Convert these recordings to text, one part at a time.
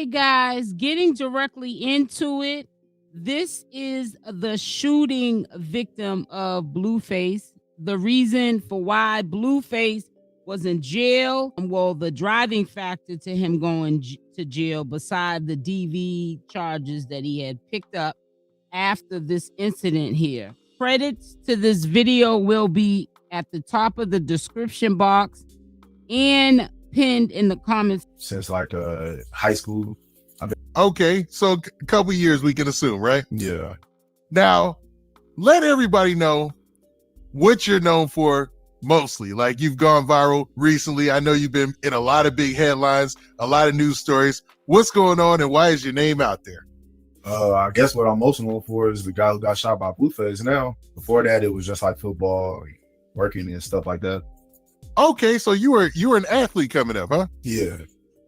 Okay, guys, getting directly into it. This is the shooting victim of Blueface. The reason for why Blueface was in jail, well, the driving factor to him going to jail, beside the DV charges that he had picked up after this incident here. Credits to this video will be at the top of the description box and pinned in the comments. Since like high school. Okay, so a couple years we can assume, right? Yeah. Now, let everybody know what you're known for mostly. Like, you've gone viral recently. I know you've been in a lot of big headlines, a lot of news stories. What's going on and why is your name out there? I guess what I'm most known for is the guy who got shot by Blueface now. Before that, it was just like football, working and stuff like that. Okay, so you were an athlete coming up, huh? Yeah.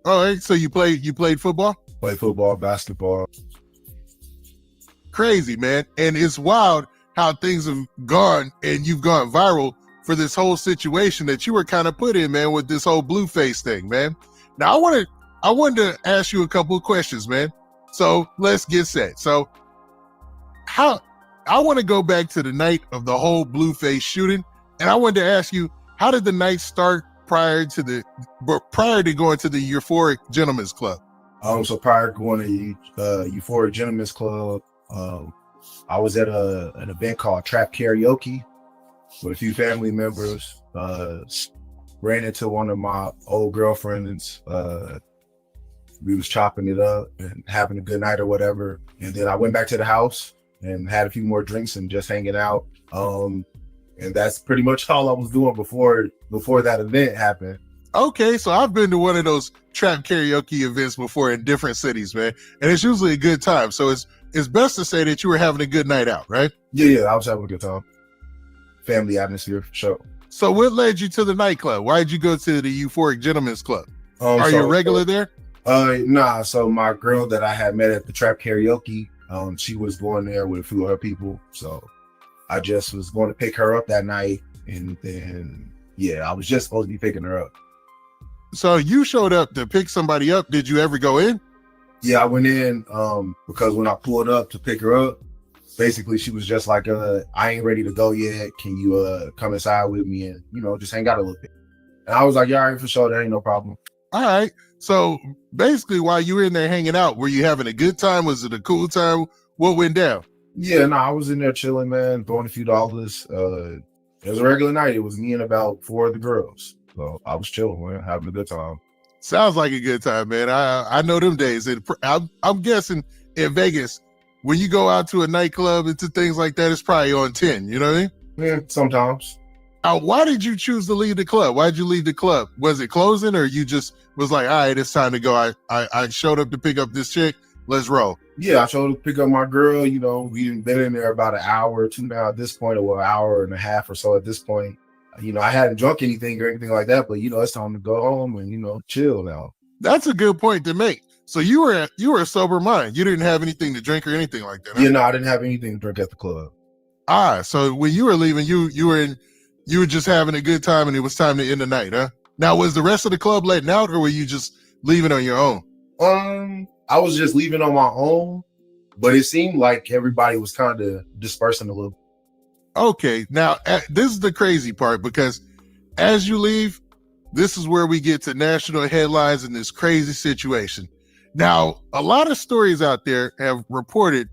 All right, so you played football? Played football, basketball. Crazy, man. And it's wild how things have gone and you've gone viral for this whole situation that you were kind of put in, man, with this whole Blueface thing, man. Now, I wanted to ask you a couple of questions, man. So let's get set. So I want to go back to the night of the whole Blueface shooting. And I wanted to ask you, how did the night start prior to going to the Euphoric Gentlemen's Club? So prior to going to Euphoric Gentlemen's Club, I was at an event called Trap Karaoke with a few family members. Ran into one of my old girlfriends. We was chopping it up and having a good night or whatever. And then I went back to the house and had a few more drinks and just hanging out. And that's pretty much all I was doing before that event happened. Okay, so I've been to one of those trap karaoke events before in different cities, man. And it's usually a good time. So it's best to say that you were having a good night out, right? Yeah, I was having a good time. Family atmosphere for sure. So what led you to the nightclub? Why did you go to the Euphoric Gentlemen's Club? Are you a regular there? Nah, so my girl that I had met at the trap karaoke, she was going there with a few other people. So I just was going to pick her up that night. And then, yeah, I was just supposed to be picking her up. So you showed up to pick somebody up. Did you ever go in? Yeah, I went in because when I pulled up to pick her up, basically she was just like, I ain't ready to go yet. Can you come inside with me and, just hang out a little bit? And I was like, yeah, all right, for sure. That ain't no problem. All right. So basically while you were in there hanging out, were you having a good time? Was it a cool time? What went down? Yeah, no, I was in there chilling, man, throwing a few dollars. It was a regular night. It was me and about 4 of the girls. So I was chilling, man, having a good time. Sounds like a good time, man. I know them days. I'm guessing in Vegas, when you go out to a nightclub and to things like that, it's probably on 10, you know what I mean? Yeah, sometimes. Why did you choose to leave the club? Why did you leave the club? Was it closing or you just was like, all right, it's time to go. I showed up to pick up this chick. Let's roll. Yeah, I showed up to pick up my girl. We've been in there about an hour or two now at this point, or an hour and a half or so at this point. I hadn't drunk anything or anything like that, but it's time to go home and chill now. That's a good point to make. So you were a sober mind. You didn't have anything to drink or anything like that. Huh? Yeah, no, I didn't have anything to drink at the club. So when you were leaving, you were just having a good time and it was time to end the night, huh? Now, was the rest of the club letting out or were you just leaving on your own? I was just leaving on my own, but it seemed like everybody was kind of dispersing a little. Okay, now this is the crazy part because as you leave, this is where we get to national headlines in this crazy situation. Now, a lot of stories out there have reported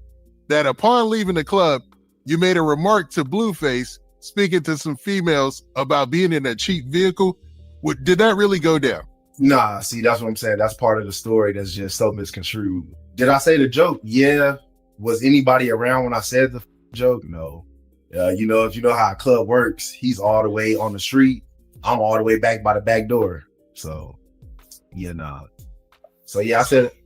that upon leaving the club, you made a remark to Blueface speaking to some females about being in a cheap vehicle. Did that really go down? Nah, see, that's what I'm saying. That's part of the story that's just so misconstrued. Did I say the joke? Yeah. Was anybody around when I said the joke? No. If you know how a club works, he's all the way on the street. I'm all the way back by the back door. So, yeah, nah. So yeah,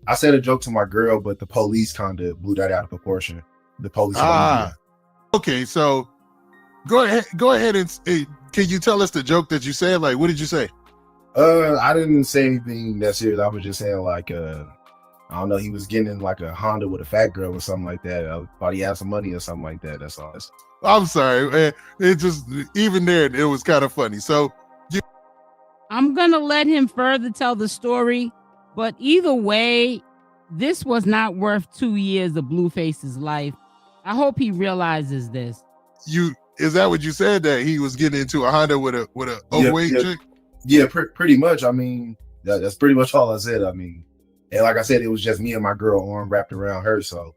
I said a joke to my girl, but the police kind of blew that out of proportion. The police. Okay, so go ahead and can you tell us the joke that you said? Like, what did you say? I didn't say anything that serious. I was just saying like, I don't know, he was getting in like a Honda with a fat girl or something like that. I thought he had some money or something like that. That's all. I'm sorry, man. It just, even there, it was kind of funny. So I'm going to let him further tell the story, but either way, this was not worth 2 years of Blueface's life. I hope he realizes this. Is that what you said, that he was getting into a Honda with a overweight chick? Yeah, pretty much. I mean, that's pretty much all I said. I mean, and like I said, it was just me and my girl, arm wrapped around her, so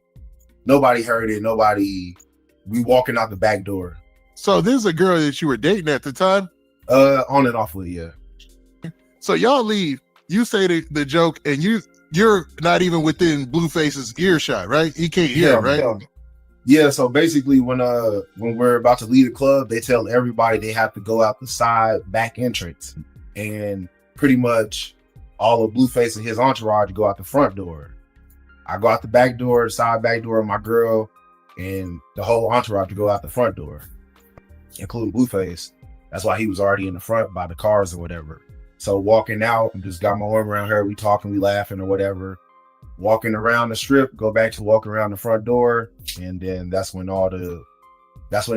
nobody heard it. We walking out the back door. So this is a girl that you were dating at the time? On and off with, yeah. So y'all leave. You say the joke, and you're not even within Blueface's earshot, right? He can't hear, right? Yeah. So basically, when we're about to leave the club, they tell everybody they have to go out the side back entrance, and pretty much all of Blueface and his entourage go out the front door. I go out the back door, the side back door, my girl, and the whole entourage to go out the front door, including Blueface. That's why he was already in the front by the cars or whatever. So walking out, I just got my arm around her. We talking, we laughing or whatever. Walking around the strip, go back to walking around the front door, and then that's when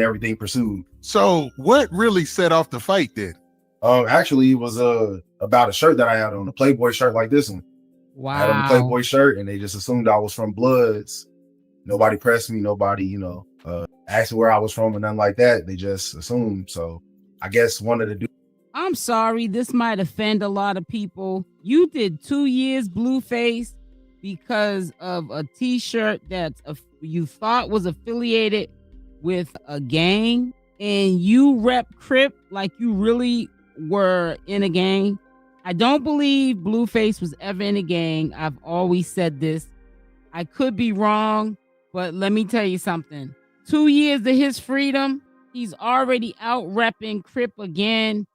everything pursued. So what really set off the fight then? Actually, it was about a shirt that I had on, a Playboy shirt like this one. Wow. I had on a Playboy shirt, and they just assumed I was from Bloods. Nobody pressed me. Nobody, asked me where I was from and nothing like that. They just assumed. So I guess one of the dudes. I'm sorry, this might offend a lot of people. You did 2 years Blueface because of a t-shirt that you thought was affiliated with a gang, and you rep Crip like you really were in a gang. I don't believe Blueface was ever in a gang. I've always said this. I could be wrong, but let me tell you something. 2 years of his freedom, he's already out repping Crip again.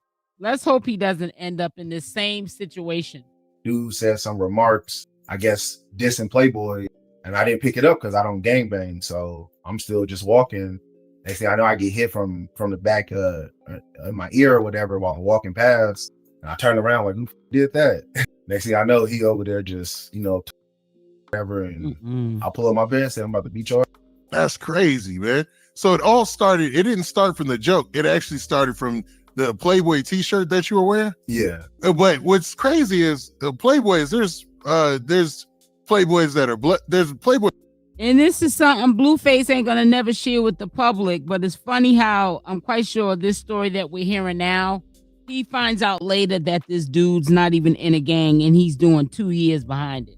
Let's hope he doesn't end up in this same situation. Dude said some remarks, I guess, dissing Playboy, and I didn't pick it up because I don't gangbang. So I'm still just walking. Next thing I know, I get hit from the back in my ear or whatever while I'm walking past. And I turn around like, who did that? Next thing I know, he over there just, whatever. And I pull up my bed and say, I'm about to beat your. That's crazy, man. So it didn't start from the joke. It actually started from the Playboy t-shirt that you were wearing? Yeah. But what's crazy is the Playboys, there's Playboys that are there's Playboy. And this is something Blueface ain't gonna never share with the public, but it's funny how I'm quite sure this story that we're hearing now, he finds out later that this dude's not even in a gang and he's doing 2 years behind it.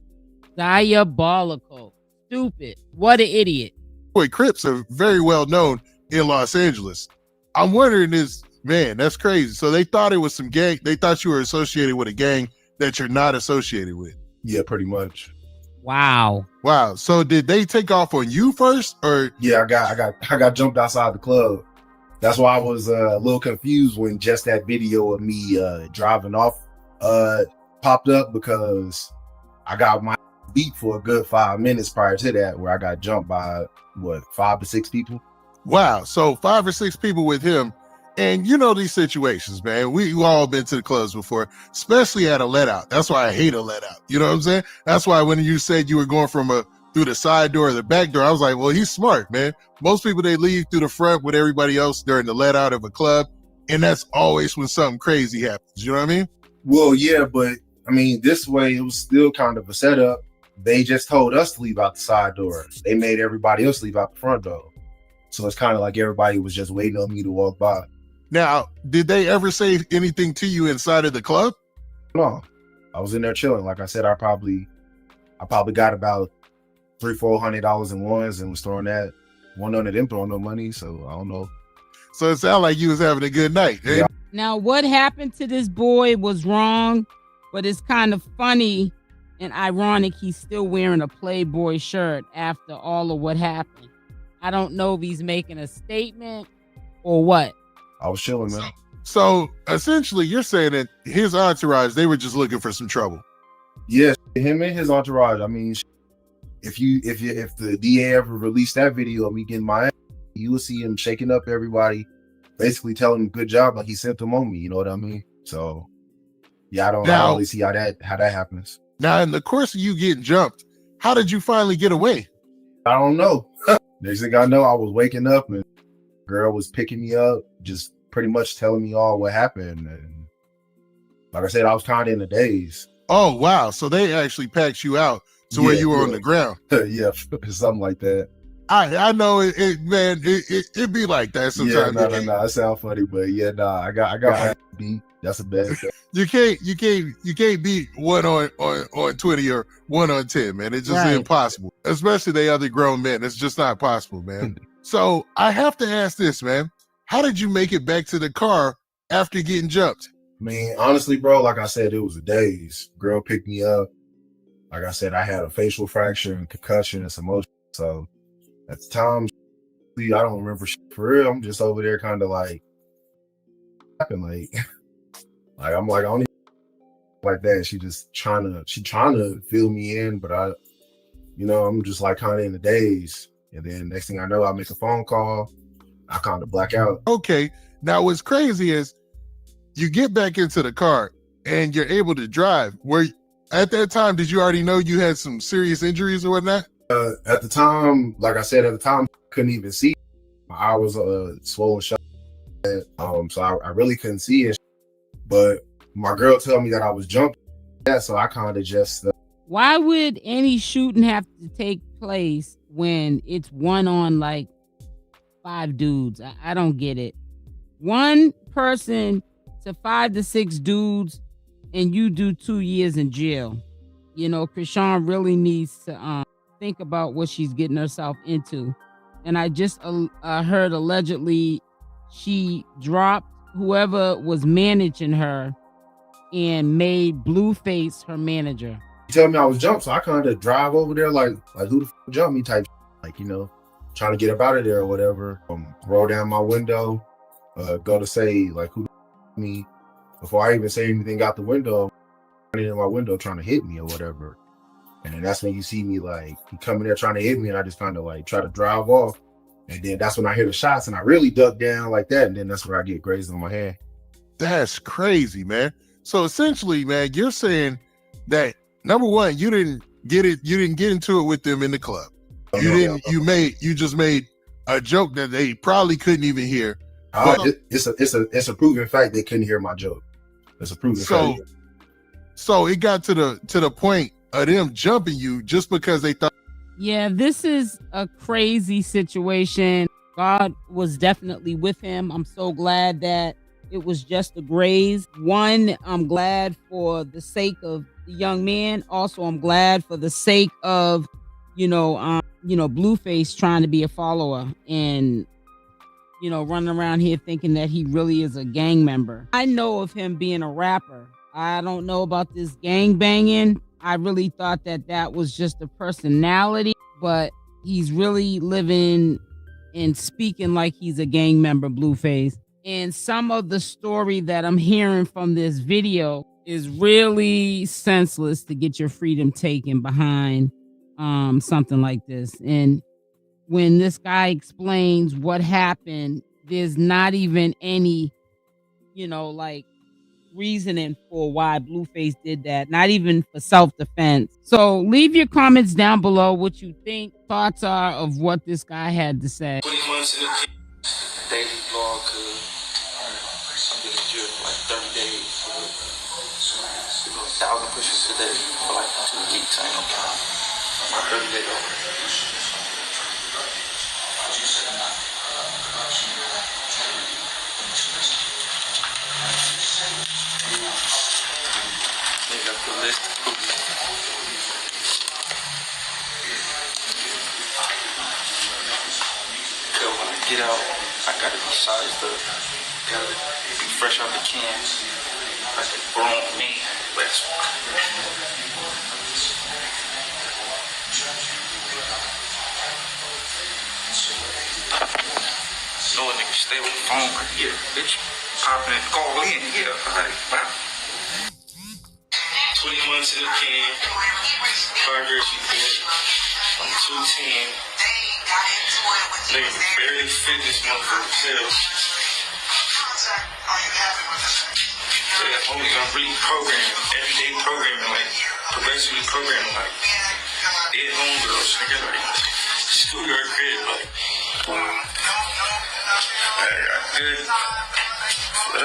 Diabolical. Stupid. What an idiot. Boy, Crips are very well known in Los Angeles. I'm wondering man, that's crazy. So they thought it was some gang. They thought you were associated with a gang that you're not associated with. Yeah, pretty much. Wow. So did they take off on you first, or? Yeah, I got jumped outside the club. That's why I was a little confused when just that video of me driving off popped up, because I got my beat for a good 5 minutes prior to that, where I got jumped by 5 to 6 people. Wow. So 5 or 6 people with him. And these situations, man, we all been to the clubs before, especially at a let out. That's why I hate a let out. You know what I'm saying? That's why when you said you were going from through the side door or the back door, I was like, well, he's smart, man. Most people, they leave through the front with everybody else during the let out of a club. And that's always when something crazy happens. You know what I mean? Well, yeah, but I mean, this way it was still kind of a setup. They just told us to leave out the side door. They made everybody else leave out the front door. So it's kind of like everybody was just waiting on me to walk by. Now, did they ever say anything to you inside of the club? No, I was in there chilling. Like I said, I probably got about $300-400 in ones and was throwing that. One of them throwing no money, so I don't know. So it sounded like you was having a good night. Eh? Yeah. Now, what happened to this boy was wrong, but it's kind of funny and ironic he's still wearing a Playboy shirt after all of what happened. I don't know if he's making a statement or what. I was chilling, man. So essentially, you're saying that his entourage, they were just looking for some trouble. Yes, him and his entourage. I mean, if the DA ever released that video of me getting my ass, you will see him shaking up everybody, basically telling them good job, like he sent them on me. You know what I mean? So yeah, I don't really see how that happens. Now, in the course of you getting jumped, how did you finally get away? I don't know. Next thing I know, I was waking up and girl was picking me up, just pretty much telling me all what happened. And like I said, I was kind of in a daze. Oh, wow. So they actually packed you out to where you were on the ground. Yeah, something like that. I know man. It be like that sometimes. Yeah, no. It sounds funny, but yeah, I got my beat. That's a bad thing. You can't beat 1 on 20 or 1 on 10, man. It's just impossible. Especially they other grown men. It's just not possible, man. So I have to ask this, man. How did you make it back to the car after getting jumped? I mean, honestly, bro, like I said, it was a daze. Girl picked me up. Like I said, I had a facial fracture and concussion and some motion. So at the time, I don't remember shit for real. I'm just over there kind of like I'm like, I don't even like that. She trying to fill me in, but I'm just like kind of in the daze. And then next thing I know, I make a phone call. I kind of black out. Okay. Now what's crazy is you get back into the car and you're able to drive. At that time, did you already know you had some serious injuries or whatnot? At the time, like I said, I couldn't even see. My eye was swollen shut. So I really couldn't see it. But my girl told me that I was jumping. Yeah, so I kind of just... Why would any shooting have to take place when it's one on like 5 dudes? I don't get it. One person to 5 to 6 dudes, and you do 2 years in jail. Chrisean really needs to think about what she's getting herself into. And I just heard allegedly she dropped whoever was managing her and made Blueface her manager. She told me I was jumped, so I kind of drive over there like who the f jumped me type, trying to get up out of there or whatever. Roll down my window, go to say like who the me. Before I even say anything out the window, running in my window trying to hit me or whatever. And then that's when you see me like he coming there trying to hit me, and I just kind of like try to drive off. And then that's when I hear the shots, and I really duck down like that, and then that's where I get grazed on my head. That's crazy, man. So essentially, man, you're saying that number one, you didn't get into it with them in the club. You just made a joke that they probably couldn't even hear. It's a proven fact they couldn't hear my joke. It's a proven fact. So it got to the point of them jumping you just because they thought. Yeah, this is a crazy situation. God was definitely with him. I'm so glad that it was just a graze. One, I'm glad for the sake of the young man. Also, I'm glad for the sake of, Blueface trying to be a follower and, running around here thinking that he really is a gang member. I know of him being a rapper. I don't know about this gang banging. I really thought that was just a personality, but he's really living and speaking like he's a gang member, Blueface. And some of the story that I'm hearing from this video is really senseless to get your freedom taken behind something like this. And when this guy explains what happened, there's not even any, reasoning for why Blueface did that, not even for self-defense. So leave your comments down below what you think thoughts are of what this guy had to say. 20 months in the daily vlog, I've been in jail for like 30 days. So 1,000 pushes a day for like 2 weeks. I ain't no count. My 30 day over. When I get out, I gotta be sized up, gotta be fresh out the can, like a grown man. No nigga stay on the phone right here, bitch. Popping and call in here. Like, wow. 20 months in the can, progress report, I'm 210. Nigga barely fit this motherfucker self. So that only gonna really program, everyday programming, like progressively programming, like dead homegirls, nigga, like schoolyard crib, like I got good. I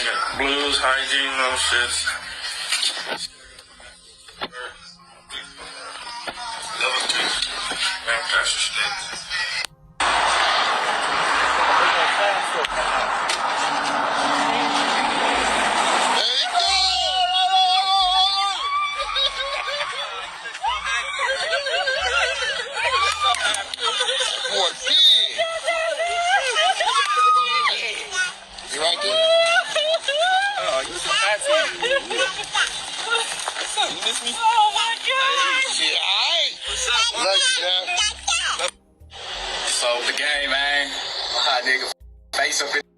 got blues, hygiene, no shit. That's respect. You right there? Oh, you so fancy. What's up? You miss me? Oh my God! Yeah, alright. What's up? Love you, man. So the game, man. My nigga face up in